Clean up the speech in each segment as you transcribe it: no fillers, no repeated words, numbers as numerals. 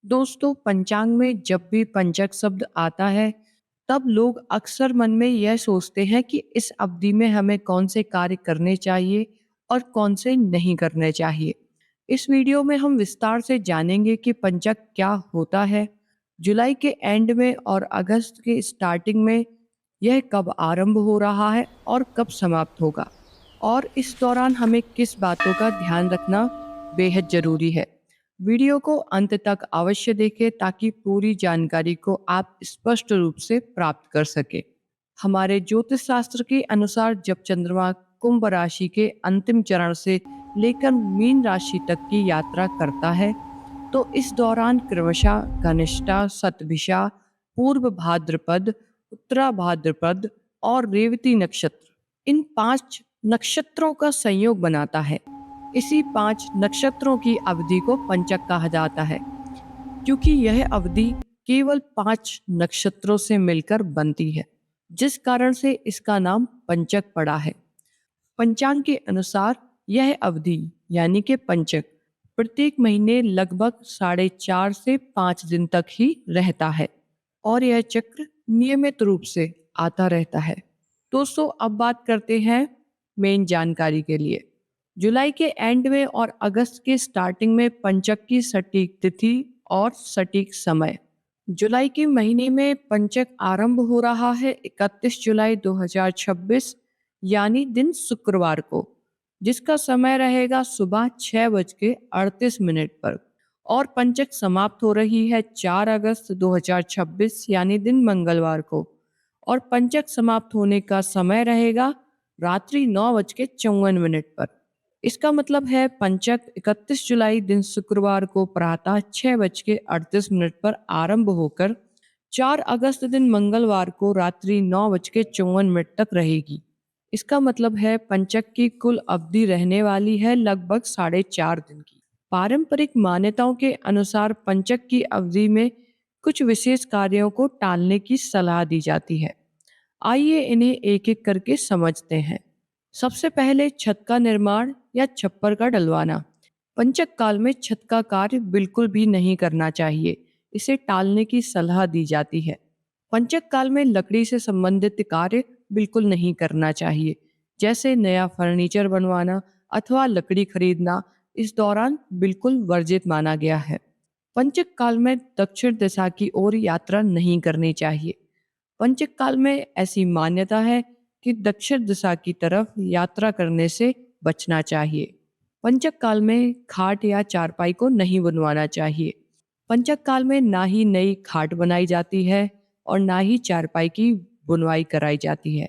दोस्तों, पंचांग में जब भी पंचक शब्द आता है, तब लोग अक्सर मन में यह सोचते हैं कि इस अवधि में हमें कौन से कार्य करने चाहिए और कौन से नहीं करने चाहिए। इस वीडियो में हम विस्तार से जानेंगे कि पंचक क्या होता है, जुलाई के एंड में और अगस्त के स्टार्टिंग में यह कब आरंभ हो रहा है और कब समाप्त होगा, और इस दौरान हमें किस बातों का ध्यान रखना बेहद जरूरी है। वीडियो को अंत तक अवश्य देखें ताकि पूरी जानकारी को आप स्पष्ट रूप से प्राप्त कर सके। हमारे ज्योतिष शास्त्र के अनुसार जब चंद्रमा कुंभ राशि के अंतिम चरण से लेकर मीन राशि तक की यात्रा करता है, तो इस दौरान क्रमशः कनिष्ठा, शतभिषा, पूर्व भाद्रपद, उत्तरा भाद्रपद और रेवती नक्षत्र, इन 5 नक्षत्रों का संयोग बनाता है। इसी 5 नक्षत्रों की अवधि को पंचक कहा जाता है, क्योंकि यह अवधि केवल 5 नक्षत्रों से मिलकर बनती है, जिस कारण से इसका नाम पंचक पड़ा है। पंचांग के अनुसार यह अवधि यानी कि पंचक प्रत्येक महीने लगभग 4.5 से 5 दिन तक ही रहता है और यह चक्र नियमित रूप से आता रहता है। दोस्तों, अब बात करते हैं मेन जानकारी के लिए। जुलाई के एंड में और अगस्त के स्टार्टिंग में पंचक की सटीक तिथि और सटीक समय। जुलाई के महीने में पंचक आरंभ हो रहा है 31 जुलाई 2026 यानी दिन शुक्रवार को, जिसका समय रहेगा सुबह 6:38 पर, और पंचक समाप्त हो रही है 4 अगस्त 2026 यानी दिन मंगलवार को, और पंचक समाप्त होने का समय रहेगा रात्रि 9:54 पर। इसका मतलब है पंचक 31 जुलाई दिन शुक्रवार को प्रातः 6:38 पर आरंभ होकर 4 अगस्त दिन मंगलवार को रात्रि 9:54 तक रहेगी। इसका मतलब है पंचक की कुल अवधि रहने वाली है लगभग 4.5 दिन की। पारंपरिक मान्यताओं के अनुसार पंचक की अवधि में कुछ विशेष कार्यों को टालने की सलाह दी जाती है। आइए इन्हें एक एक करके समझते हैं। सबसे पहले छत का निर्माण या छप्पर का डलवाना। पंचक काल में छत का कार्य बिल्कुल भी नहीं करना चाहिए, इसे टालने की सलाह दी जाती है। पंचक काल में लकड़ी से संबंधित कार्य बिल्कुल नहीं करना चाहिए, जैसे नया फर्नीचर बनवाना अथवा लकड़ी खरीदना इस दौरान बिल्कुल वर्जित माना गया है। पंचक काल में दक्षिण दिशा की ओर यात्रा नहीं करनी चाहिए। पंचक काल में ऐसी मान्यता है कि दक्षिण दिशा की तरफ यात्रा करने से बचना चाहिए। पंचक काल में खाट या चारपाई को नहीं बनवाना चाहिए। पंचक काल में ना ही नई खाट बनाई जाती है और ना ही चारपाई की बुनवाई कराई जाती है।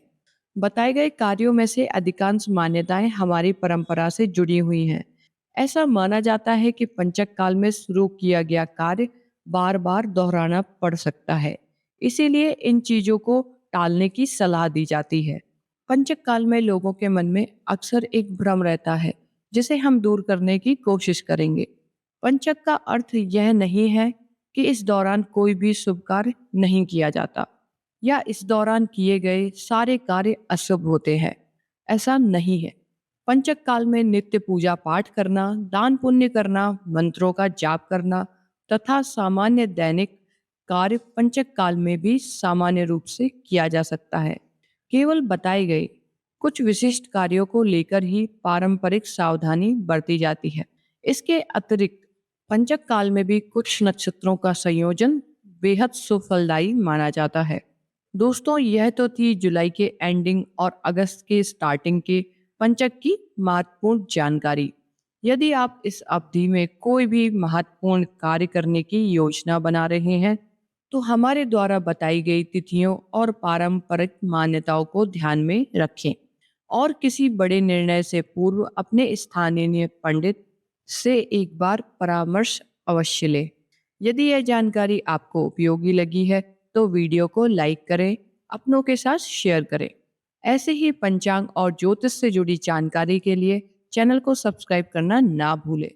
बताए गए कार्यों में से अधिकांश मान्यताएं हमारी परंपरा से जुड़ी हुई हैं। ऐसा माना जाता है कि पंचक काल में शुरू किया गया कार्य बार बार दोहराना पड़ सकता है, इसीलिए इन चीजों को टालने की सलाह दी जाती है। पंचक काल में लोगों के मन में अक्सर एक भ्रम रहता है, जिसे हम दूर करने की कोशिश करेंगे। पंचक का अर्थ यह नहीं है कि इस दौरान कोई भी शुभ कार्य नहीं किया जाता या इस दौरान किए गए सारे कार्य अशुभ होते हैं। ऐसा नहीं है। पंचक काल में नित्य पूजा पाठ करना, दान पुण्य करना, मंत्रों का जाप करना तथा सामान्य दैनिक कार्य पंचक काल में भी सामान्य रूप से किया जा सकता है। केवल बताए गए कुछ विशिष्ट कार्यों को लेकर ही पारंपरिक सावधानी बरती जाती है। इसके अतिरिक्त पंचक काल में भी कुछ नक्षत्रों का संयोजन बेहद सुफलदायी माना जाता है। दोस्तों, यह तो थी जुलाई के एंडिंग और अगस्त के स्टार्टिंग के पंचक की महत्वपूर्ण जानकारी। यदि आप इस अवधि में कोई भी महत्वपूर्ण कार्य करने की योजना बना रहे हैं, तो हमारे द्वारा बताई गई तिथियों और पारंपरिक मान्यताओं को ध्यान में रखें और किसी बड़े निर्णय से पूर्व अपने स्थानीय पंडित से एक बार परामर्श अवश्य लें। यदि यह जानकारी आपको उपयोगी लगी है तो वीडियो को लाइक करें, अपनों के साथ शेयर करें। ऐसे ही पंचांग और ज्योतिष से जुड़ी जानकारी के लिए चैनल को सब्सक्राइब करना ना भूलें।